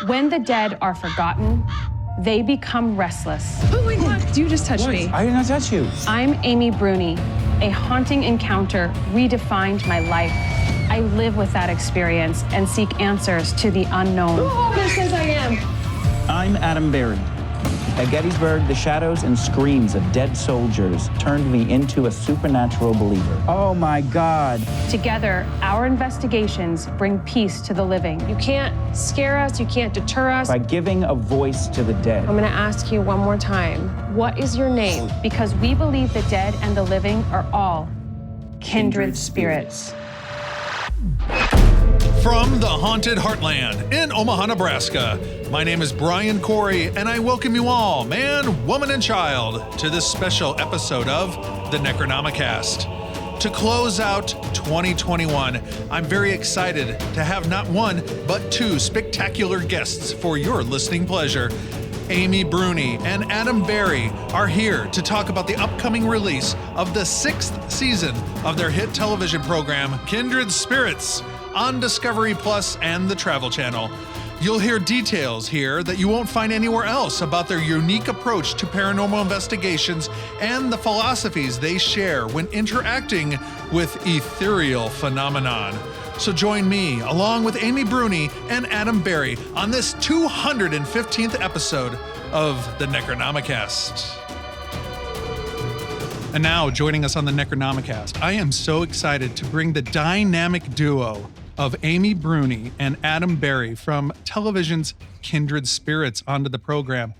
When the dead are forgotten, they become restless. Oh my God, you just touched me. I did not touch you. I'm Amy Bruni. A haunting encounter redefined my life. I live with that experience and seek answers to the unknown. Just as I am. I'm Adam Berry. At Gettysburg, the shadows and screams of dead soldiers turned me into a supernatural believer. Oh my God. Together, our investigations bring peace to the living. You can't scare us, you can't deter us. By giving a voice to the dead. I'm gonna ask you one more time. What is your name? Because we believe the dead and the living are all kindred spirits. From the haunted heartland in Omaha, Nebraska, my name is Brian Corey, and I welcome you all, man, woman, and child, to this special episode of the Necronomicast. To close out 2021, I'm very excited to have not one, but two spectacular guests for your listening pleasure. Amy Bruni and Adam Berry are here to talk about the upcoming release of the 6th season of their hit television program, Kindred Spirits, on Discovery Plus and the Travel Channel. You'll hear details here that you won't find anywhere else about their unique approach to paranormal investigations and the philosophies they share when interacting with ethereal phenomenon. So join me, along with Amy Bruni and Adam Berry, on this 215th episode of the Necronomicast. And now, joining us on the Necronomicast, I am so excited to bring the dynamic duo of Amy Bruni and Adam Berry from television's Kindred Spirits onto the program.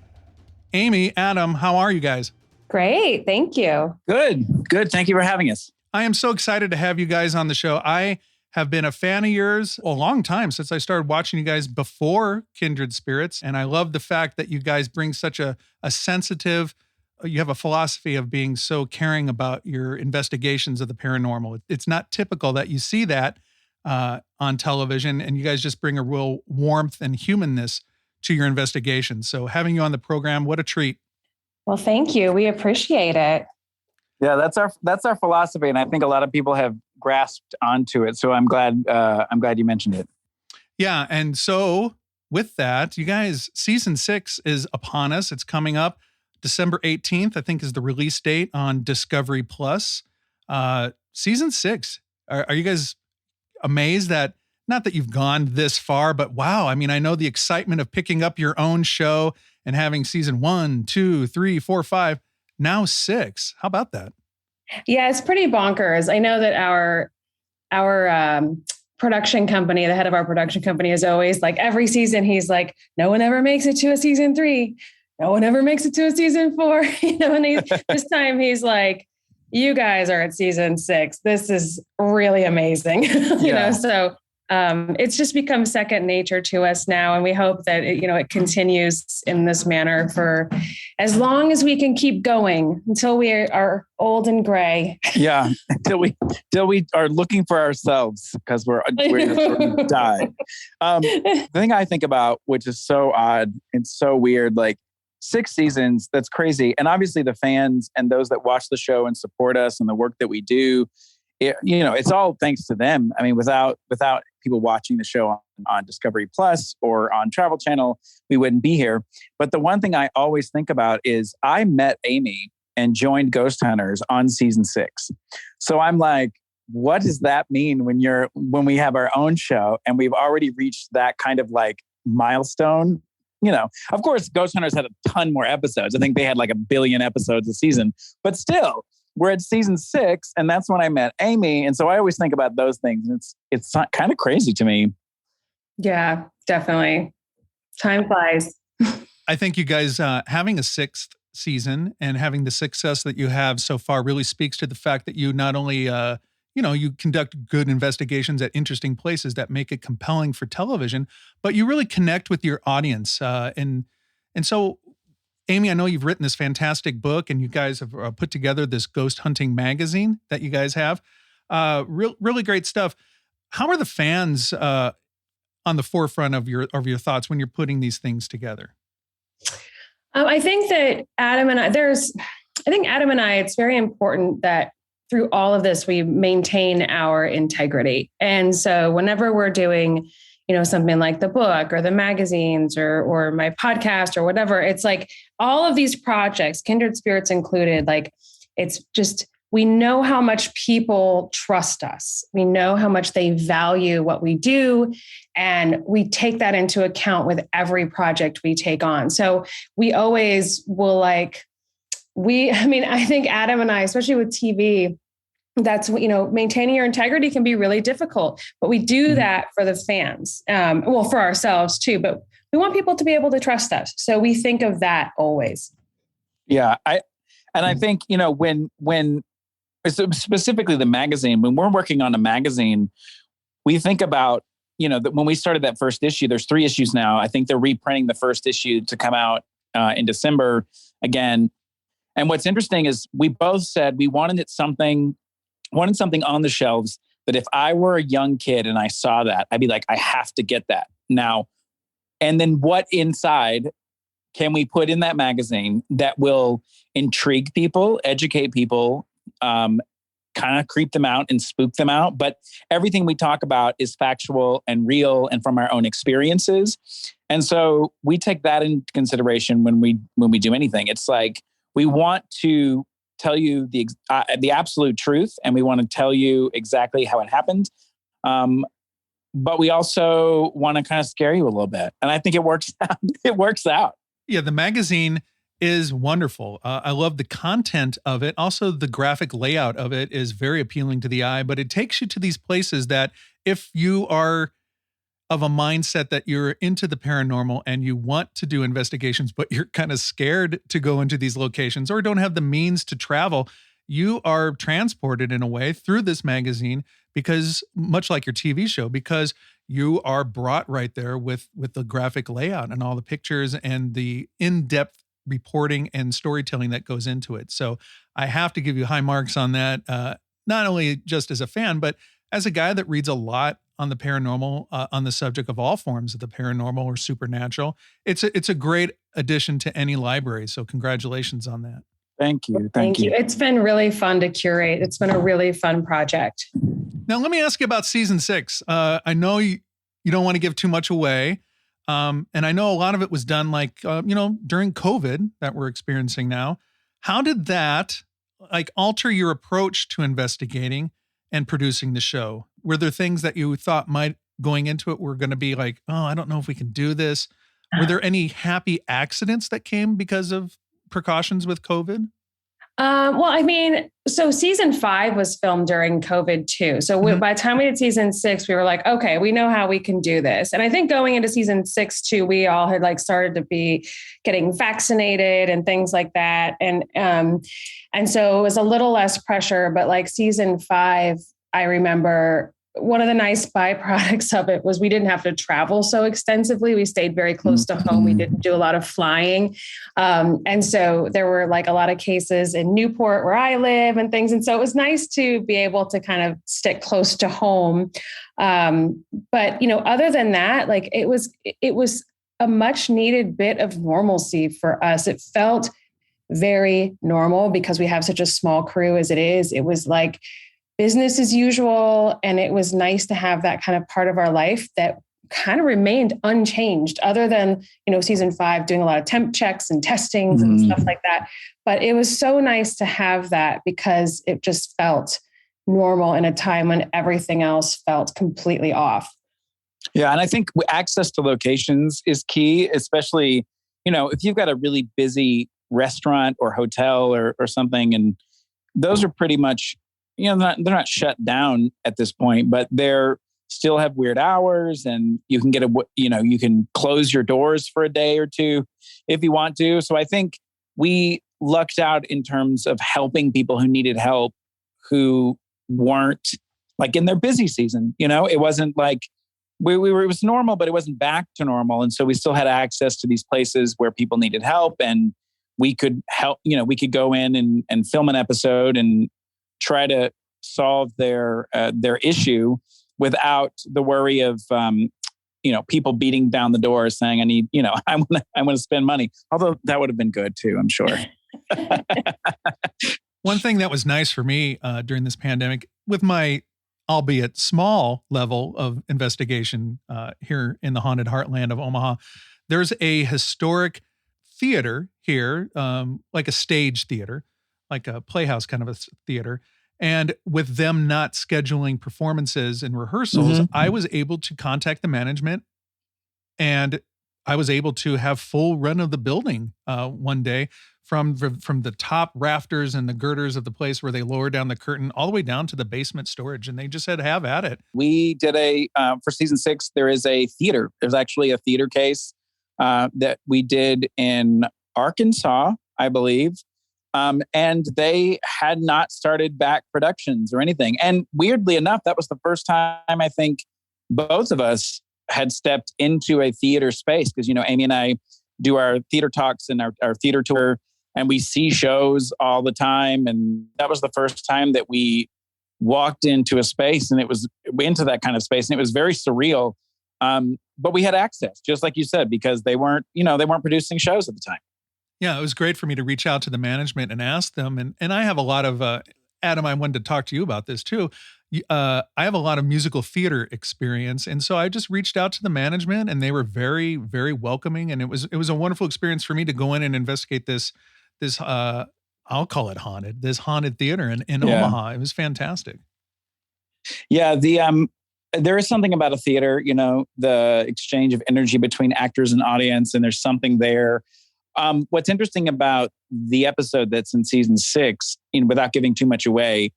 Amy, Adam, how are you guys? Great, thank you. Good. Thank you for having us. I am so excited to have you guys on the show. I have been a fan of yours a long time, since I started watching you guys before Kindred Spirits. And I love the fact that you guys bring such a sensitive, you have a philosophy of being so caring about your investigations of the paranormal. It's not typical that you see that on television, and you guys just bring a real warmth and humanness to your investigations. So having you on the program, what a treat. Well, thank you. We appreciate it. Yeah, that's our philosophy, and I think a lot of people have grasped onto it. So I'm glad you mentioned it. Yeah, and so with that, you guys, season 6 is upon us. It's coming up December 18th, I think, is the release date on Discovery Plus. Season 6. Are you guys amazed that, not that you've gone this far, but wow, I mean, I know the excitement of picking up your own show and having season 1, 2, 3, 4, 5, now 6. How about that? Yeah, it's pretty bonkers. I know that our production company, the head of our production company, is always like, every season he's like, no one ever makes it to a season 3. No one ever makes it to a season 4. And this time he's like, you guys are at season 6. This is really amazing. So it's just become second nature to us now. And we hope that it continues in this manner for as long as we can keep going, until we are old and gray. Yeah. Till we are looking for ourselves, because we're going to die. The thing I think about, which is so odd and so weird, like 6 seasons, that's crazy. And obviously the fans and those that watch the show and support us and the work that we do, it's all thanks to them. I mean, without people watching the show on Discovery Plus or on Travel Channel, we wouldn't be here. But the one thing I always think about is I met Amy and joined Ghost Hunters on season 6. So I'm like, what does that mean when we have our own show and we've already reached that kind of like milestone? Of course, Ghost Hunters had a ton more episodes. I think they had like 1 billion episodes a season, but still, we're at season 6, and that's when I met Amy. And so I always think about those things. And it's kind of crazy to me. Yeah, definitely. Time flies. I think you guys having a 6th season and having the success that you have so far really speaks to the fact that you not only you conduct good investigations at interesting places that make it compelling for television, but you really connect with your audience. And so, Amy, I know you've written this fantastic book, and you guys have put together this ghost hunting magazine that you guys have. Really great stuff. How are the fans on the forefront of your thoughts when you're putting these things together? I think that Adam and I, it's very important that through all of this, we maintain our integrity. And so whenever we're doing, something like the book or the magazines or my podcast or whatever. It's like all of these projects, Kindred Spirits included, like it's just, we know how much people trust us. We know how much they value what we do. And we take that into account with every project we take on. So we always will I think Adam and I, especially with TV, that's, maintaining your integrity can be really difficult, but we do that for the fans. For ourselves too, but we want people to be able to trust us. So we think of that always. Yeah. I think, when specifically the magazine, when we're working on a magazine, we think about, that when we started that first issue, there's 3 issues now. I think they're reprinting the first issue to come out in December again. And what's interesting is we both said we wanted something on the shelves that if I were a young kid and I saw that, I'd be like, I have to get that now. And then what inside can we put in that magazine that will intrigue people, educate people, kind of creep them out and spook them out? But everything we talk about is factual and real and from our own experiences. And so we take that into consideration when we do anything. It's like, we want to tell you the absolute truth, and we want to tell you exactly how it happened. But we also want to kind of scare you a little bit. And I think it works out. It works out. Yeah, the magazine is wonderful. I love the content of it. Also, the graphic layout of it is very appealing to the eye, but it takes you to these places that if you are of a mindset that you're into the paranormal and you want to do investigations, but you're kind of scared to go into these locations or don't have the means to travel, you are transported in a way through this magazine because, much like your TV show, because you are brought right there with the graphic layout and all the pictures and the in-depth reporting and storytelling that goes into it. So I have to give you high marks on that, not only just as a fan, but as a guy that reads a lot on the paranormal, on the subject of all forms of the paranormal or supernatural. It's a great addition to any library. So congratulations on that. Thank you. Thank you. It's been really fun to curate. It's been a really fun project. Now, let me ask you about season 6. I know you don't want to give too much away. And I know a lot of it was done during COVID that we're experiencing now. How did that alter your approach to investigating and producing the show? Were there things that you thought going into it were going to be like, oh, I don't know if we can do this? Were there any happy accidents that came because of precautions with COVID? So season 5 was filmed during COVID too. So by the time we did season 6, we were like, okay, we know how we can do this. And I think going into season 6 too, we all had started to be getting vaccinated and things like that. And so it was a little less pressure, but season 5, I remember one of the nice byproducts of it was we didn't have to travel so extensively. We stayed very close to home. We didn't do a lot of flying. And so there were a lot of cases in Newport where I live and things. And so it was nice to be able to kind of stick close to home. But, other than that, it was a much needed bit of normalcy for us. It felt very normal because we have such a small crew as it is. It was business as usual. And it was nice to have that kind of part of our life that kind of remained unchanged other than, season 5 doing a lot of temp checks and testings and stuff like that. But it was so nice to have that because it just felt normal in a time when everything else felt completely off. Yeah. And I think access to locations is key, especially, if you've got a really busy restaurant or hotel or something, and those are pretty much, they're not shut down at this point, but they're still have weird hours, and you can you can close your doors for a day or two if you want to. So I think we lucked out in terms of helping people who needed help, who weren't in their busy season. It wasn't it was normal, but it wasn't back to normal. And so we still had access to these places where people needed help, and we could help, we could go in and film an episode and try to solve their issue without the worry of people beating down the door saying, I need, I want to spend money. Although that would have been good too, I'm sure. One thing that was nice for me during this pandemic with my albeit small level of investigation here in the haunted heartland of Omaha. There's a historic theater here, like a stage theater, like a playhouse kind of a theater. And with them not scheduling performances and rehearsals, I was able to contact the management, and I was able to have full run of the building one day from the top rafters and the girders of the place where they lower down the curtain all the way down to the basement storage. And they just said, have at it. We did for season 6, there is a theater. There's actually a theater case that we did in Arkansas, I believe. And they had not started back productions or anything. And weirdly enough, that was the first time I think both of us had stepped into a theater space. Because, Amy and I do our theater talks and our theater tour, and we see shows all the time. And that was the first time that we walked into a space, and it was into that kind of space. And it was very surreal. But we had access, just like you said, because they weren't producing shows at the time. Yeah, it was great for me to reach out to the management and ask them. And I have a lot of, Adam, I wanted to talk to you about this too. I have a lot of musical theater experience. And so I just reached out to the management, and they were very, very welcoming. And it was a wonderful experience for me to go in and investigate this I'll call it haunted, this haunted theater in Omaha. It was fantastic. Yeah. There is something about a theater, the exchange of energy between actors and audience, and there's something there. What's interesting about the episode that's in season 6, without giving too much away,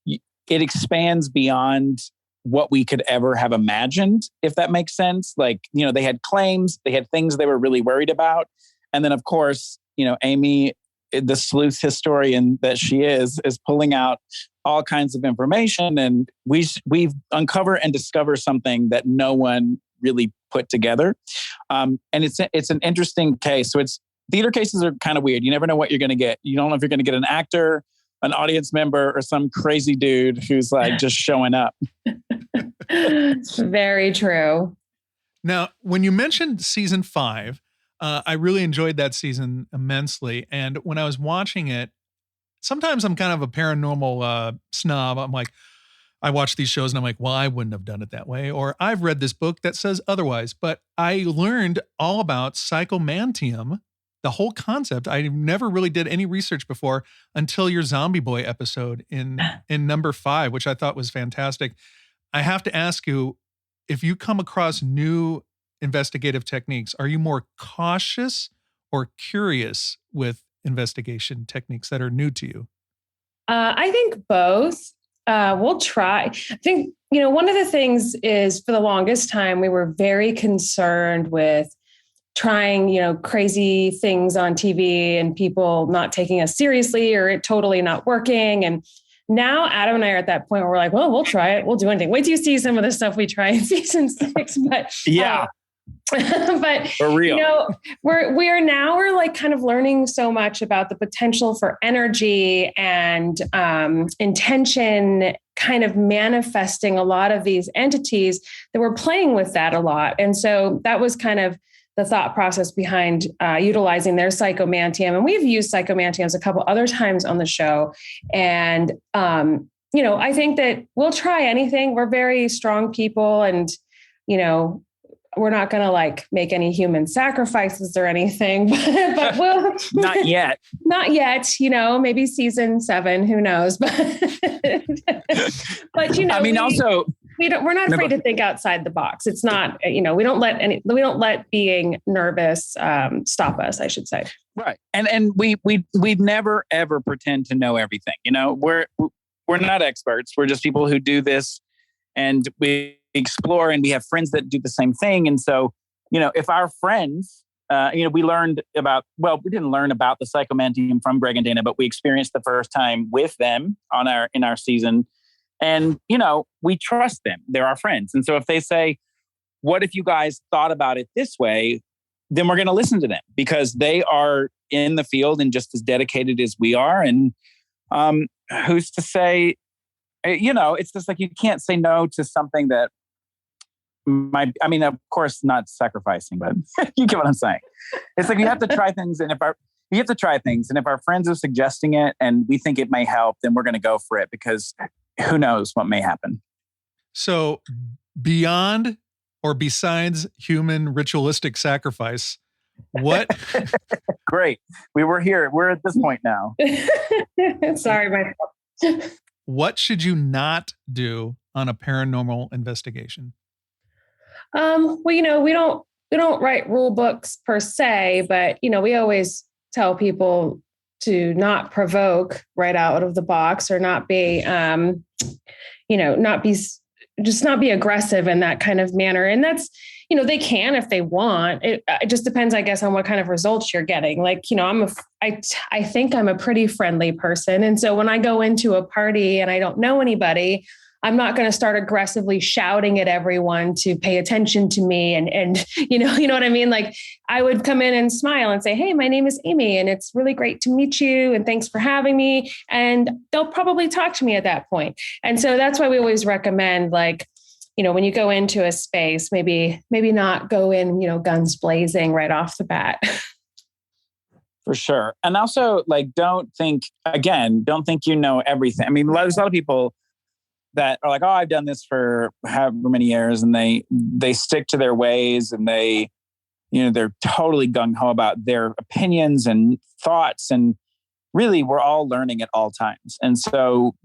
it expands beyond what we could ever have imagined, if that makes sense. Like, they had claims, they had things they were really worried about. And then, of course, Amy, the sleuth historian that she is pulling out all kinds of information. And we've uncovered and discovered something that no one really put together. And it's an interesting case. So theater cases are kind of weird. You never know what you're going to get. You don't know if you're going to get an actor, an audience member, or some crazy dude who's like just showing up. Very true. Now, when you mentioned season 5, I really enjoyed that season immensely. And when I was watching it, sometimes I'm kind of a paranormal snob. I'm like, I watch these shows and I'm like, well, I wouldn't have done it that way. Or I've read this book that says otherwise. But I learned all about psychomantium, the whole concept. I never really did any research before until your Zombie Boy episode in number 5, which I thought was fantastic. I have to ask you, if you come across new investigative techniques, are you more cautious or curious with investigation techniques that are new to you? I think both. We'll try. I think, one of the things is, for the longest time, we were very concerned with trying, crazy things on TV and people not taking us seriously or it totally not working. And now Adam and I are at that point where we're like, well, we'll try it. We'll do anything. Wait till you see some of the stuff we try in season 6. But yeah. But for real, we're like kind of learning so much about the potential for energy and intention, kind of manifesting a lot of these entities, that we're playing with that a lot. And so that was kind of the thought process behind utilizing their psychomantium. And we've used psychomantiums a couple other times on the show. And I think that we'll try anything. We're very strong people, and we're not going to like make any human sacrifices or anything, but we'll not yet, maybe season 7, who knows? But I mean, we're not afraid to think outside the box. It's not, we don't let being nervous stop us, I should say. Right. And we'd never ever pretend to know everything. We're not experts. We're just people who do this, and we explore, and we have friends that do the same thing. And so, if our friends, we learned about, we didn't learn about the psychomantium from Greg and Dana, but we experienced the first time with them in our season. And, we trust them. They're our friends. And so if they say, what if you guys thought about it this way? Then we're going to listen to them, because they are in the field and just as dedicated as we are. And who's to say, it's just like, you can't say no to something that of course, not sacrificing, but you get what I'm saying. It's like, you have to try things. And if our friends are suggesting it and we think it may help, then we're going to go for it, because who knows what may happen. So beyond or besides human ritualistic sacrifice, what? Great. We're here. We're at this point now. Sorry, my fault. What should you not do on a paranormal investigation? Well, we don't write rule books per se, but we always tell people to not provoke right out of the box, or not be, not be aggressive in that kind of manner. And that's, they can if they want. It just depends, I guess, on what kind of results you're getting. Like, I think I'm a pretty friendly person. And so when I go into a party and I don't know anybody, I'm not going to start aggressively shouting at everyone to pay attention to me. And you know what I mean? Like, I would come in and smile and say, "Hey, my name is Amy, and it's really great to meet you. And thanks for having me." And they'll probably talk to me at that point. And so that's why we always recommend, like, when you go into a space, maybe not go in, guns blazing right off the bat. For sure. And also, like, don't think you know everything. I mean, there's a lot of people that are like, "Oh, I've done this for however many years," and they stick to their ways, and they're totally gung-ho about their opinions and thoughts. And really, we're all learning at all times. And so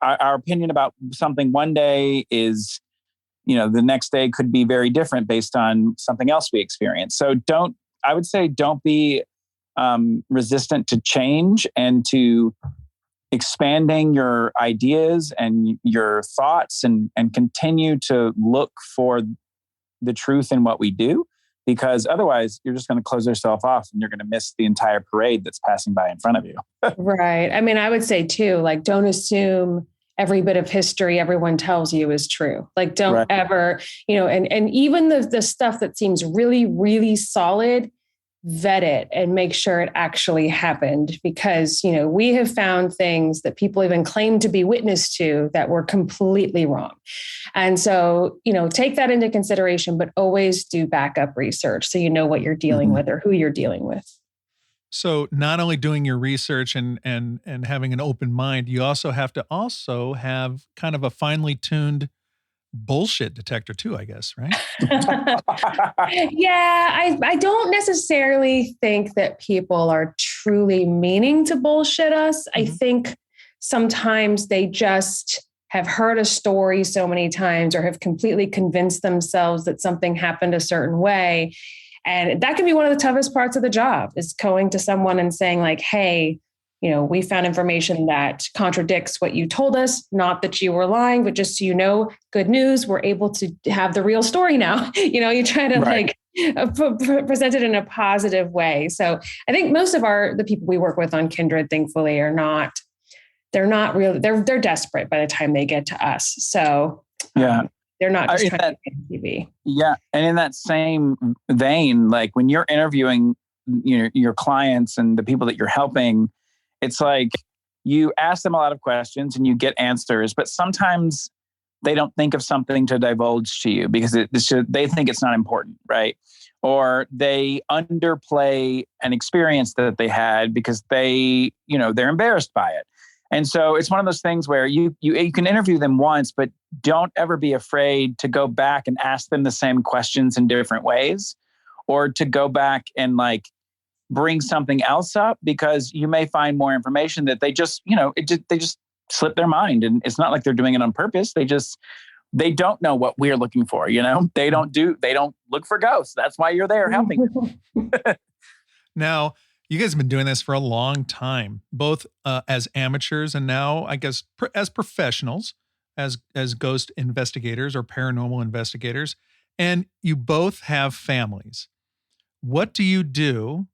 our opinion about something one day is, the next day could be very different based on something else we experience. So don't be resistant to change and to expanding your ideas and your thoughts, and continue to look for the truth in what we do, because otherwise you're just going to close yourself off and you're going to miss the entire parade that's passing by in front of you. Right. I mean, I would say too, like, don't assume every bit of history everyone tells you is true. Like, don't ever, and even the stuff that seems really, really solid, vet it and make sure it actually happened, because, we have found things that people even claim to be witness to that were completely wrong. And so, take that into consideration, but always do backup research so you know what you're dealing with or who you're dealing with. So not only doing your research and having an open mind, you also have to have kind of a finely tuned bullshit detector too, I guess, right? Yeah, I don't necessarily think that people are truly meaning to bullshit us. I think sometimes they just have heard a story so many times, or have completely convinced themselves that something happened a certain way. And that can be one of the toughest parts of the job, is going to someone and saying, like, "Hey, we found information that contradicts what you told us. Not that you were lying, but just so you know, good news, we're able to have the real story now." You try to present it in a positive way. So I think most of the people we work with on Kindred, thankfully, they're not really, they're desperate by the time they get to us. So they're not just trying to get TV. Yeah. And in that same vein, like, when you're interviewing your clients and the people that you're helping, it's like you ask them a lot of questions and you get answers, but sometimes they don't think of something to divulge to you because they think it's not important, right? Or they underplay an experience that they had because they're embarrassed by it. And so it's one of those things where you can interview them once, but don't ever be afraid to go back and ask them the same questions in different ways, or to go back and bring something else up, because you may find more information that they just slip their mind. And it's not like they're doing it on purpose. They don't know what we're looking for. They don't look for ghosts. That's why you're there helping them. Now, you guys have been doing this for a long time, both as amateurs and now, I guess, as professionals, as ghost investigators or paranormal investigators. And you both have families. What do you do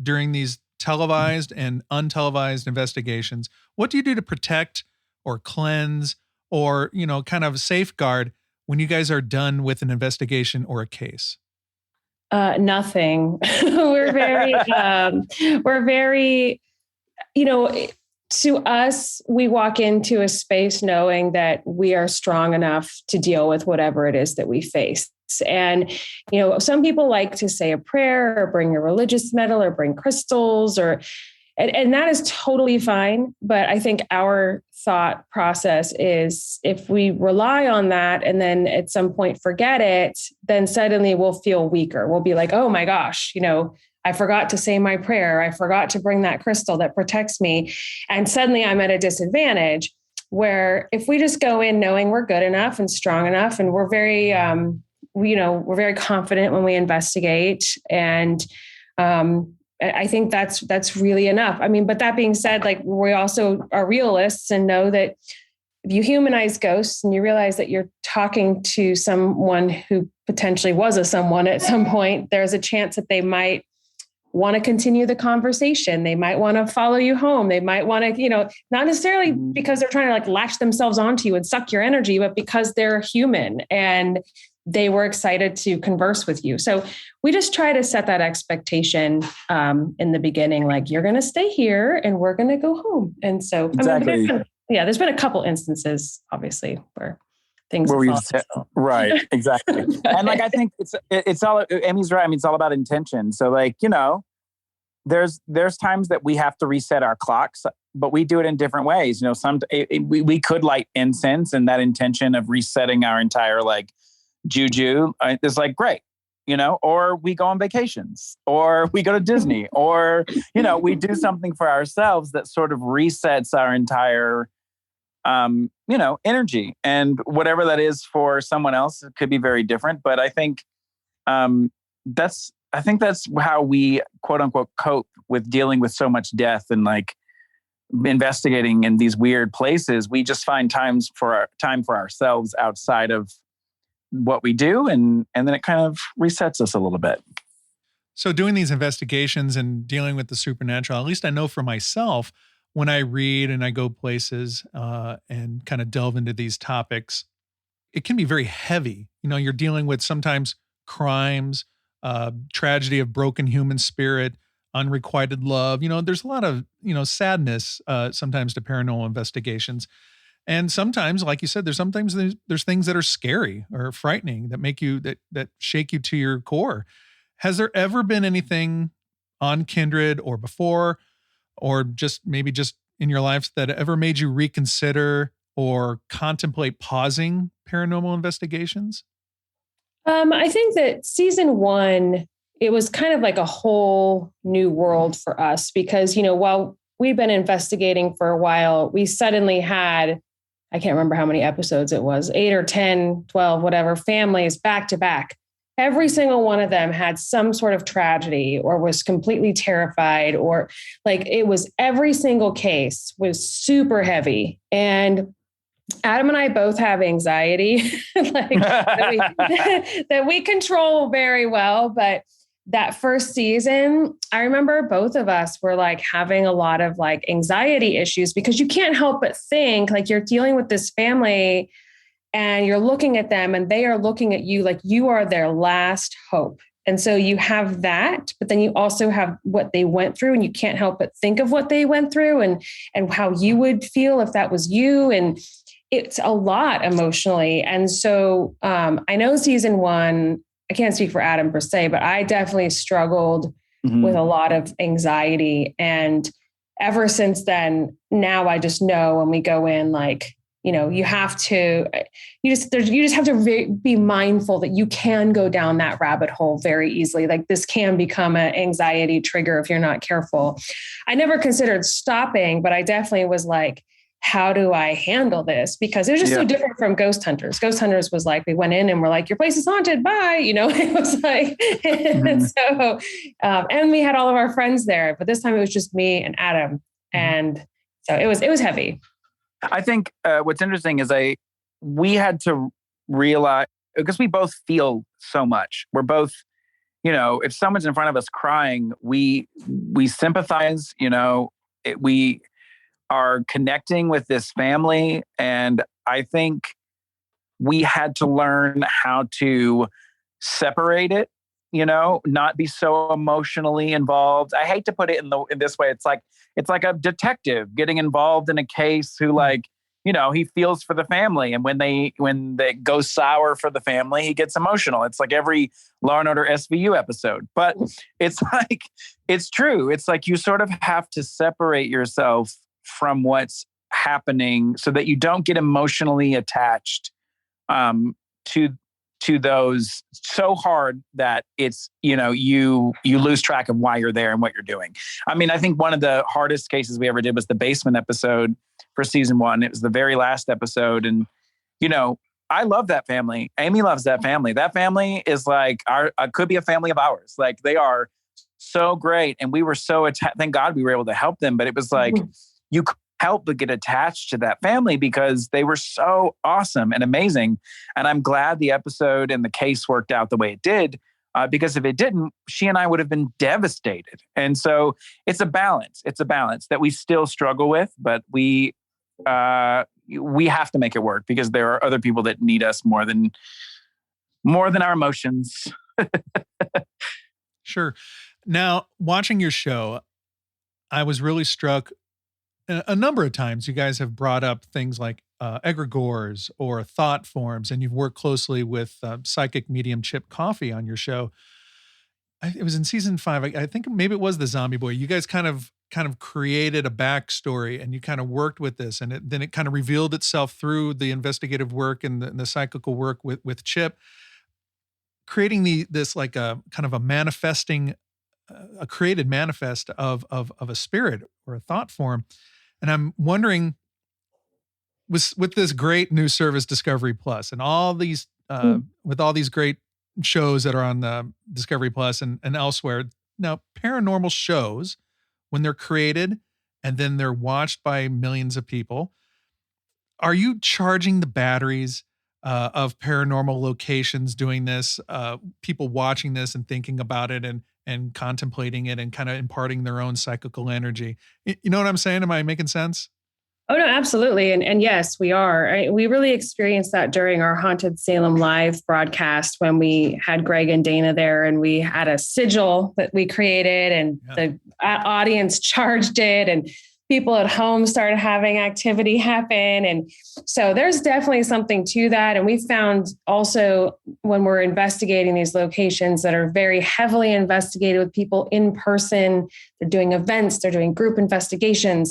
during these televised and untelevised investigations? What do you do to protect or cleanse or, kind of safeguard when you guys are done with an investigation or a case? Nothing. We're very, to us, we walk into a space knowing that we are strong enough to deal with whatever it is that we face. And, some people like to say a prayer or bring a religious medal or bring crystals And that is totally fine. But I think our thought process is if we rely on that and then at some point forget it, then suddenly we'll feel weaker. We'll be like, oh my gosh, I forgot to say my prayer. I forgot to bring that crystal that protects me. And suddenly I'm at a disadvantage. Where if we just go in knowing we're good enough and strong enough, and we're very, we're very confident when we investigate, and I think that's really enough. I mean, but that being said, like we also are realists and know that if you humanize ghosts and you realize that you're talking to someone who potentially was a someone at some point, there's a chance that they might want to continue the conversation. They might want to follow you home. They might want to, not necessarily because they're trying to like latch themselves onto you and suck your energy, but because they're human and they were excited to converse with you. So we just try to set that expectation in the beginning, like you're going to stay here and we're going to go home. And so, exactly. There's been a couple instances, obviously, where things where right, exactly. And like I think it's all Amy's right. I mean, it's all about intention. So like, there's times that we have to reset our clocks, but we do it in different ways. We could light incense, and that intention of resetting our entire like juju is like great, or we go on vacations, or we go to Disney, or we do something for ourselves that sort of resets our entire energy. And whatever that is for someone else, it could be very different. But I think that's how we quote unquote cope with dealing with so much death and like investigating in these weird places. We just find time for ourselves outside of what we do, and then it kind of resets us a little bit. So doing these investigations and dealing with the supernatural, at least I know for myself, when I read and I go places and kind of delve into these topics, it can be very heavy. You're dealing with sometimes crimes, tragedy of broken human spirit, unrequited love. There's a lot of, sadness sometimes to paranormal investigations. And sometimes, like you said, there's things that are scary or frightening that make you, that shake you to your core. Has there ever been anything on Kindred or before, or just in your life that ever made you reconsider or contemplate pausing paranormal investigations? I think that season 1, it was kind of like a whole new world for us because, while we've been investigating for a while, we suddenly had, I can't remember how many episodes it was, 8 or 10, 12, whatever, families back to back. Every single one of them had some sort of tragedy or was completely terrified, or like it was every single case was super heavy. And Adam and I both have anxiety that we control very well. But that first season, I remember both of us were like having a lot of like anxiety issues because you can't help but think like you're dealing with this family and you're looking at them and they are looking at you like you are their last hope. And so you have that, but then you also have what they went through, and you can't help but think of what they went through and how you would feel if that was you. And it's a lot emotionally. And so I know season 1, I can't speak for Adam per se, but I definitely struggled with a lot of anxiety. And ever since then, now I just know when we go in, like, you just have to be mindful that you can go down that rabbit hole very easily. Like this can become an anxiety trigger if you're not careful. I never considered stopping, but I definitely was like, how do I handle this? Because it was just so different from Ghost Hunters. Ghost Hunters was like, we went in and we're like, your place is haunted. Bye. It was like, and we had all of our friends there, but this time it was just me and Adam. And so it was heavy. I think what's interesting is we had to realize, because we both feel so much. We're both, if someone's in front of us crying, we sympathize, we are connecting with this family. And I think we had to learn how to separate it, not be so emotionally involved. I hate to put it in this way. It's like a detective getting involved in a case who like, he feels for the family. And when they go sour for the family, he gets emotional. It's like every Law and Order SVU episode. But it's like, it's true. It's like you sort of have to separate yourself from what's happening so that you don't get emotionally attached to those so hard that it's, you lose track of why you're there and what you're doing. I mean, I think one of the hardest cases we ever did was the basement episode for season 1. It was the very last episode. And, I love that family. Amy loves that family. That family is like could be a family of ours. Like they are so great. And we were so thank God we were able to help them. But it was like, you couldn't help but get attached to that family because they were so awesome and amazing. And I'm glad the episode and the case worked out the way it did. Because if it didn't, she and I would have been devastated. And so it's a balance. It's a balance that we still struggle with, but we have to make it work because there are other people that need us more than our emotions. Sure. Now, watching your show, I was really struck a number of times. You guys have brought up things like egregores or thought forms, and you've worked closely with psychic medium Chip Coffey on your show. It was in season 5. I think maybe it was the Zombie Boy. You guys kind of created a backstory, and you kind of worked with this, and then it kind of revealed itself through the investigative work and the psychical work with Chip, creating this like a kind of a manifesting, a created manifest of a spirit or a thought form. And I'm wondering, with this great new service, Discovery Plus, and all these with all these great shows that are on Discovery Plus and elsewhere. Now, paranormal shows, when they're created and then they're watched by millions of people, are you charging the batteries of paranormal locations doing this? People watching this and thinking about it and contemplating it and kind of imparting their own psychical energy. You know what I'm saying? Am I making sense? Oh, no, absolutely. And yes, we are. We really experienced that during our Haunted Salem Live broadcast when we had Greg and Dana there, and we had a sigil that we created, and the audience charged it, and people at home started having activity happen. And so there's definitely something to that. And we found also when we're investigating these locations that are very heavily investigated with people in person, they're doing events, they're doing group investigations,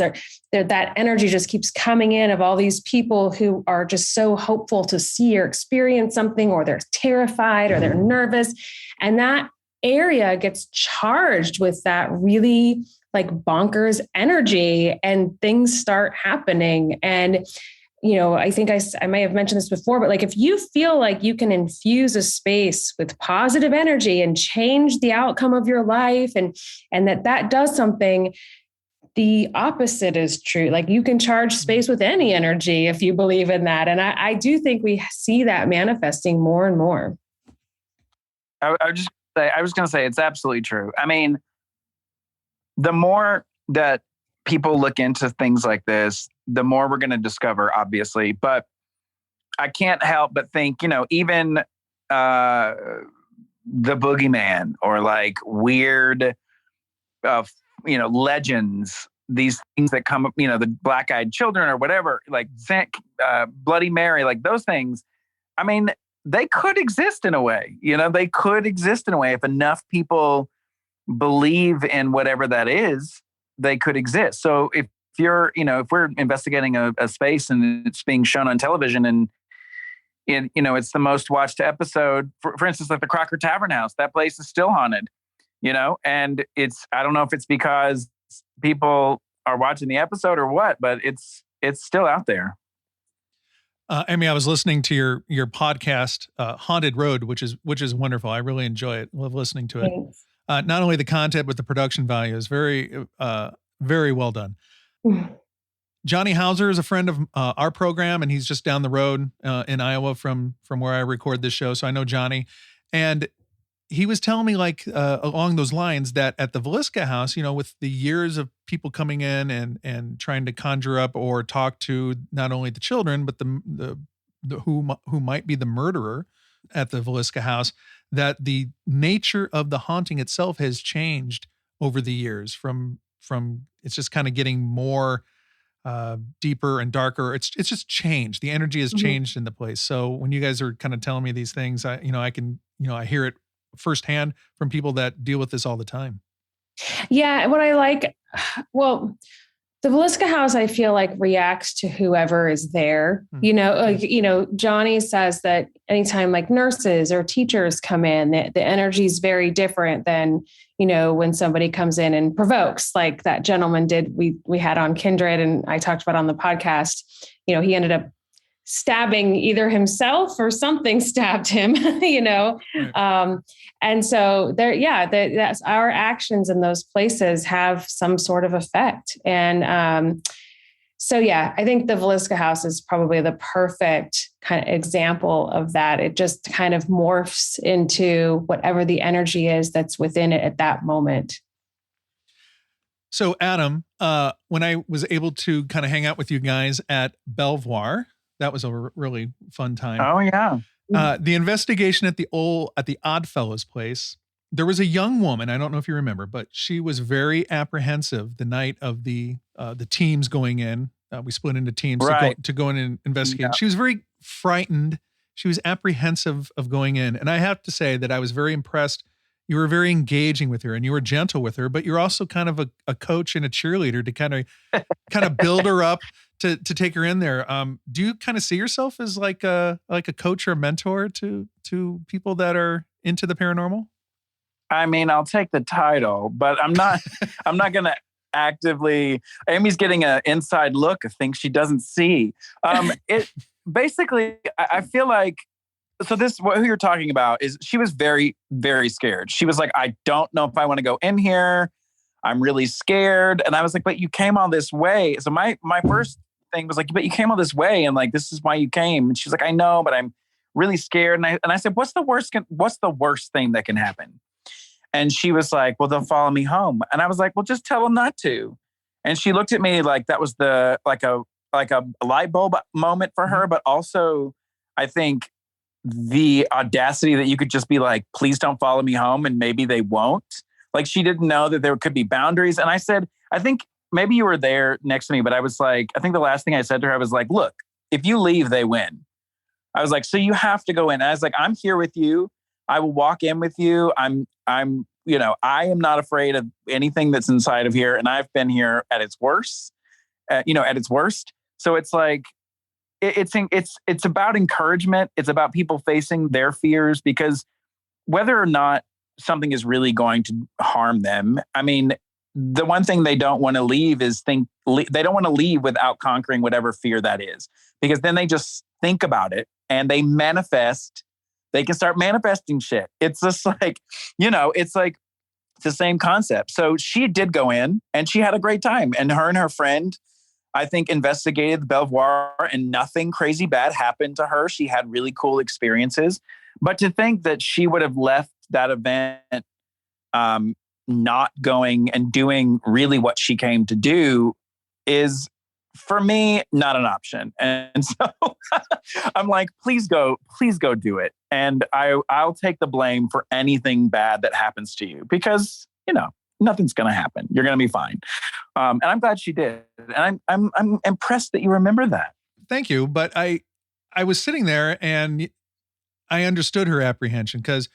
that energy just keeps coming in of all these people who are just so hopeful to see or experience something, or they're terrified or they're nervous. And that area gets charged with that really like bonkers energy, and things start happening. And, I think I may have mentioned this before, but like, if you feel like you can infuse a space with positive energy and change the outcome of your life, and that does something, the opposite is true. Like, you can charge space with any energy if you believe in that. And I do think we see that manifesting more and more. I was going to say it's absolutely true. I mean, the more that people look into things like this, the more we're going to discover, obviously. But I can't help but think, even the boogeyman, or like weird, legends, these things that come up, the black-eyed children or whatever, like Bloody Mary, like those things. I mean, they could exist in a way. They could exist in a way if enough people believe in whatever that is, they could exist. So if you're, if we're investigating a space and it's being shown on television, and it's the most watched episode, for instance, like the Crocker Tavern House, that place is still haunted, and I don't know if it's because people are watching the episode or what, but it's still out there. Amy, I was listening to your podcast, Haunted Road, which is wonderful. I really enjoy it. Love listening to it. Thanks. Not only the content, but the production value is very, very well done. Johnny Hauser is a friend of our program, and he's just down the road in Iowa from where I record this show. So I know Johnny, and he was telling me along those lines that at the Villisca House, with the years of people coming in and trying to conjure up or talk to not only the children, but the who might be the murderer at the Villisca House, that the nature of the haunting itself has changed over the years from it's just kind of getting more deeper and darker. It's just changed. The energy has changed in the place. So when you guys are kind of telling me these things, I hear it firsthand from people that deal with this all the time. Yeah. What I like, well, the Villisca House, I feel like reacts to whoever is there. Johnny says that anytime like nurses or teachers come in, the energy is very different than, when somebody comes in and provokes, like that gentleman did. We had on Kindred, and I talked about on the podcast. He ended up stabbing either himself or something stabbed him. Right. And so that's our actions in those places have some sort of effect. And I think the Villisca House is probably the perfect kind of example of that. It just kind of morphs into whatever the energy is that's within it at that moment. So Adam, when I was able to kind of hang out with you guys at Belvoir, that was a really fun time. Oh yeah. The investigation at the Oddfellows place, there was a young woman. I don't know if you remember, but she was very apprehensive the night of the teams going in. We split into teams to go in and investigate. Yeah. She was very frightened. She was apprehensive of going in. And I have to say that I was very impressed. You were very engaging with her and you were gentle with her, but you're also kind of a coach and a cheerleader to kind of build her up to take her in there. Do you kind of see yourself as like a coach or a mentor to people that are into the paranormal? I mean, I'll take the title, but I'm not going to actively. Amy's getting an inside look of things she doesn't see. It basically, I feel like, so who you're talking about is she was very, very scared. She was like, I don't know if I want to go in here. I'm really scared. And I was like, but you came all this way. So my first thing was like, but you came all this way. And like, this is why you came. And she's like, I know, but I'm really scared. And I said, what's the worst thing that can happen? And she was like, well, they'll follow me home. And I was like, well, just tell them not to. And she looked at me like that was like a light bulb moment for her. But also I think the audacity that you could just be like, please don't follow me home. And maybe they won't. Like she didn't know that there could be boundaries. And I said, I think maybe you were there next to me, but I was like, I think the last thing I said to her, I was like, look, if you leave, they win. I was like, so you have to go in. And I was like, I'm here with you. I will walk in with you. I am not afraid of anything that's inside of here. And I've been here at its worst, at its worst. So it's like, it's about encouragement. It's about people facing their fears, because whether or not something is really going to harm them, I mean, the one thing they don't want to leave is they don't want to leave without conquering whatever fear that is, because then they just think about it and they manifest. They can start manifesting shit. It's just like, it's the same concept. So she did go in and she had a great time. And her friend, I think, investigated the Belvoir and nothing crazy bad happened to her. She had really cool experiences. But to think that she would have left that event not going and doing really what she came to do is, for me, not an option. And so I'm like, please go do it. And I'll take the blame for anything bad that happens to you, because, nothing's going to happen. You're going to be fine. And I'm glad she did. And I'm impressed that you remember that. Thank you. But I was sitting there and I understood her apprehension, because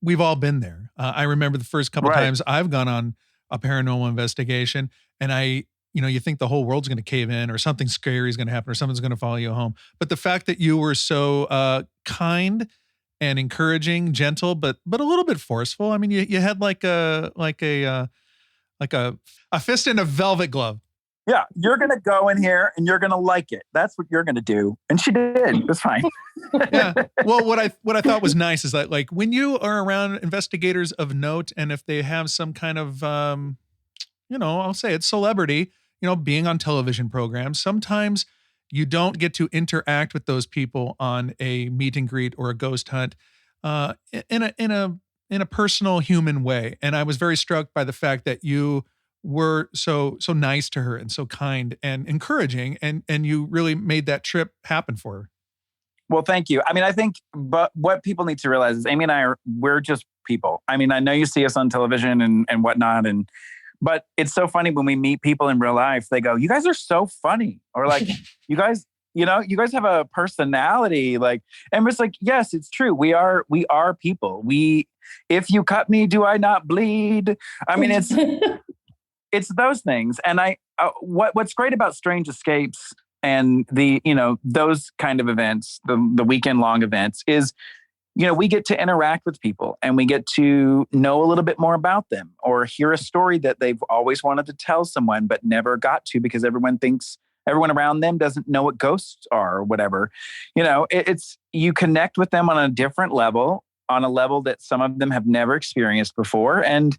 we've all been there. I remember the first couple times I've gone on a paranormal investigation, and you think the whole world's going to cave in, or something scary is going to happen, or someone's going to follow you home. But the fact that you were so kind and encouraging, gentle, but a little bit forceful. I mean, you had like a fist in a velvet glove. Yeah, you're going to go in here and you're going to like it. That's what you're going to do. And she did. It's fine. Yeah. Well, what I thought was nice is that, like, when you are around investigators of note, and if they have some kind of, I'll say it's celebrity, being on television programs, sometimes you don't get to interact with those people on a meet and greet or a ghost hunt in a personal, human way. And I was very struck by the fact that you were so nice to her and so kind and encouraging, and you really made that trip happen for her. Well, thank you. I mean, I think, but what people need to realize is Amy and we're just people. I mean, I know you see us on television and whatnot, But it's so funny when we meet people in real life, they go, you guys are so funny. Or like, you guys have a personality. Like, and it's like, yes, it's true. We are people. If you cut me, do I not bleed? I mean, it's those things. And what's great about Strange Escapes and those kind of events, the weekend long events is, we get to interact with people and we get to know a little bit more about them or hear a story that they've always wanted to tell someone, but never got to because everyone around them doesn't know what ghosts are or whatever. You connect with them on a different level, on a level that some of them have never experienced before. And,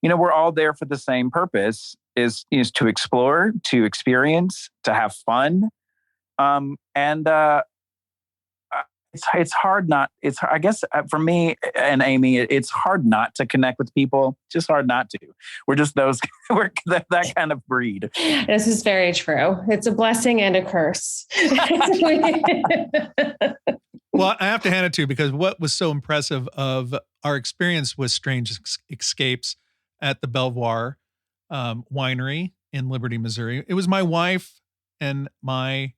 we're all there for the same purpose is to explore, to experience, to have fun. It's hard not. I guess for me and Amy, it's hard not to connect with people. Just hard not to. We're just we're that kind of breed. This is very true. It's a blessing and a curse. Well, I have to hand it to you because what was so impressive of our experience with Strange Escapes at the Belvoir winery in Liberty, Missouri. It was my wife and my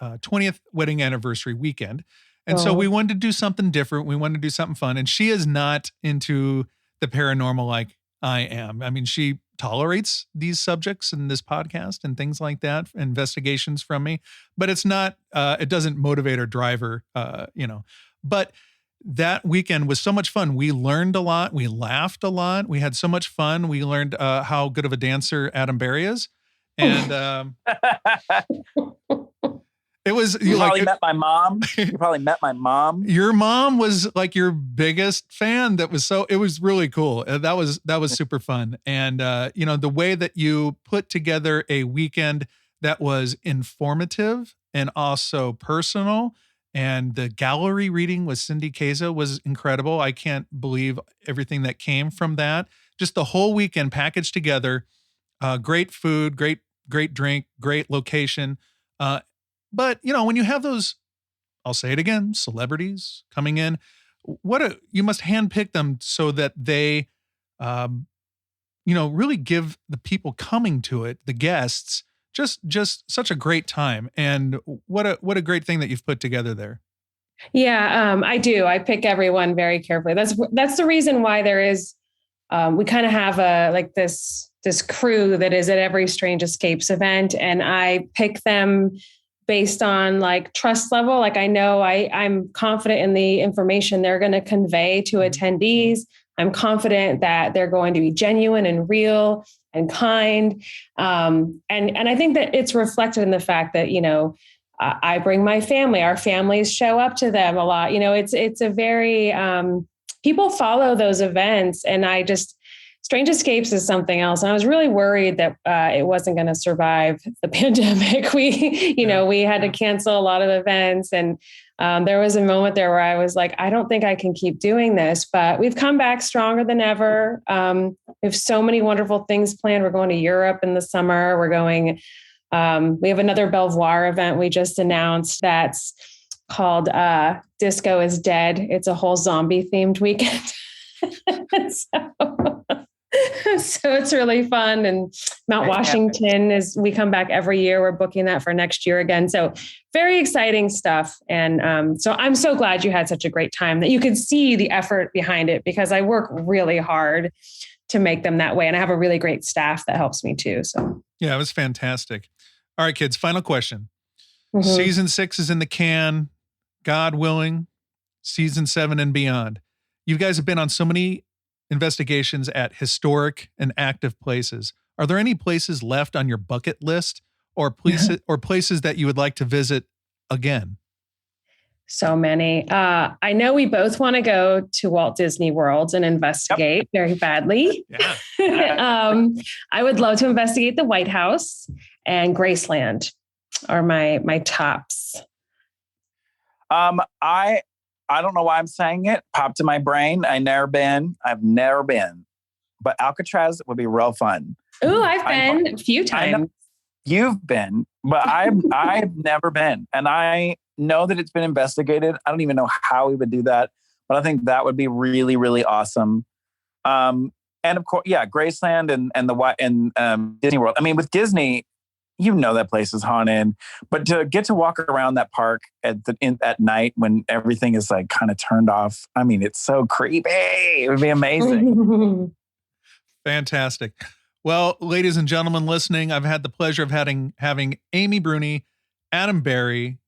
20th wedding anniversary weekend. And so we wanted to do something different. We wanted to do something fun. And she is not into the paranormal like I am. I mean, she tolerates these subjects in this podcast and things like that, investigations from me, but it's not, it doesn't motivate or drive her, But that weekend was so much fun. We learned a lot. We laughed a lot. We had so much fun. We learned how good of a dancer Adam Berry is. And it was you probably met my mom. You probably met my mom. Your mom was like your biggest fan. It was really cool. That was super fun. And the way that you put together a weekend that was informative and also personal. And the gallery reading with Cindy Keza was incredible. I can't believe everything that came from that. Just the whole weekend packaged together. Great food, great drink, great location. But, when you have those, I'll say it again, celebrities coming in, you must handpick them so that they, really give the people coming to it, the guests, just such a great time. And what a great thing that you've put together there. Yeah, I do. I pick everyone very carefully. That's the reason why there is, we kind of have this crew that is at every Strange Escapes event, and I pick them based on like trust level. Like I know I'm confident in the information they're going to convey to attendees. I'm confident that they're going to be genuine and real and kind. And I think that it's reflected in the fact that, I bring my family, our families show up to them a lot. It's a very, people follow those events, and Strange Escapes is something else. And I was really worried that it wasn't going to survive the pandemic. We had to cancel a lot of events. And there was a moment there where I was like, I don't think I can keep doing this, but we've come back stronger than ever. We have so many wonderful things planned. We're going to Europe in the summer. We have another Belvoir event we just announced that's called Disco is Dead. It's a whole zombie themed weekend. So it's really fun. And Mount Washington we come back every year. We're booking that for next year again. So very exciting stuff. And so I'm so glad you had such a great time, that you could see the effort behind it, because I work really hard to make them that way. And I have a really great staff that helps me too. So yeah, it was fantastic. All right, kids, final question. Mm-hmm. Season 6 is in the can, God willing, season 7 and beyond. You guys have been on so many investigations at historic and active places. Are there any places left on your bucket list, or places that you would like to visit again? So many. I know we both want to go to Walt Disney World and investigate very badly. Yeah. I would love to investigate the White House and Graceland are my tops. I don't know why I'm saying it. Popped in my brain. I've never been, but Alcatraz would be real fun. Ooh, I've been a few times. You've been, but I've never been. And I know that it's been investigated. I don't even know how we would do that, but I think that would be really, really awesome. And of course, yeah, Graceland and Disney World. I mean, with Disney, you know that place is haunted, but to get to walk around that park at night when everything is like kind of turned off, I mean, it's so creepy. It would be amazing. Fantastic. Well, ladies and gentlemen listening, I've had the pleasure of having Amy Bruni, Adam Berry,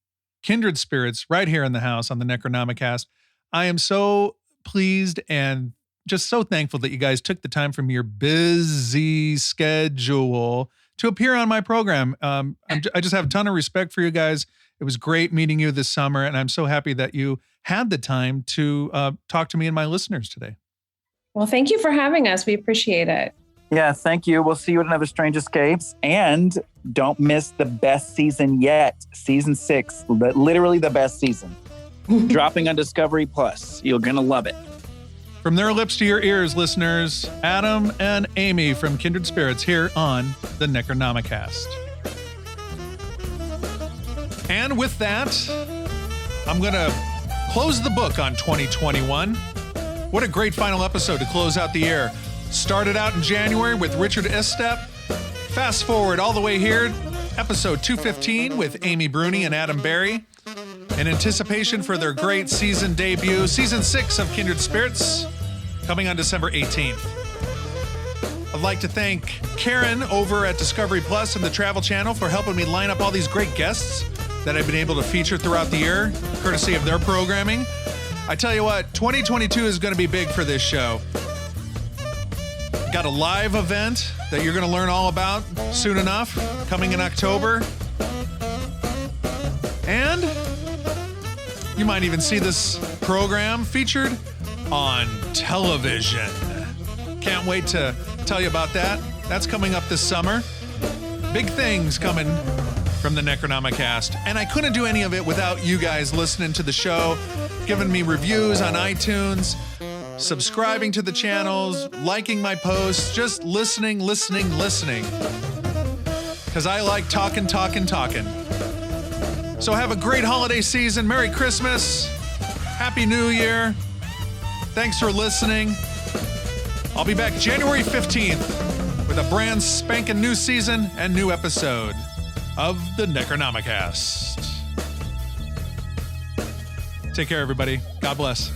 Kindred Spirits right here in the house on the Necronomicast. I am so pleased and just so thankful that you guys took the time from your busy schedule to appear on my program. I just have a ton of respect for you guys. It was great meeting you this summer, and I'm so happy that you had the time to talk to me and my listeners today. Well, thank you for having us. We appreciate it. Yeah, thank you. We'll see you at another Strange Escapes. And don't miss the best season yet. Season 6, literally the best season. Dropping on Discovery Plus. You're going to love it. From their lips to your ears, listeners, Adam and Amy from Kindred Spirits here on the Necronomicast. And with that, I'm going to close the book on 2021. What a great final episode to close out the year. Started out in January with Richard Estep. Fast forward all the way here, episode 215 with Amy Bruni and Adam Berry. In anticipation for their great season debut, season 6 of Kindred Spirits, coming on December 18th. I'd like to thank Karen over at Discovery Plus and the Travel Channel for helping me line up all these great guests that I've been able to feature throughout the year, courtesy of their programming. I tell you what, 2022 is going to be big for this show. Got a live event that you're going to learn all about soon enough, coming in October. And you might even see this program featured on television. Can't wait to tell you about that. That's coming up this summer. Big things coming from the Necronomicast. And I couldn't do any of it without you guys listening to the show, giving me reviews on iTunes, subscribing to the channels, liking my posts, just listening. Because I like talking. So have a great holiday season. Merry Christmas. Happy New Year. Thanks for listening. I'll be back January 15th with a brand spanking new season and new episode of the Necronomicast. Take care, everybody. God bless.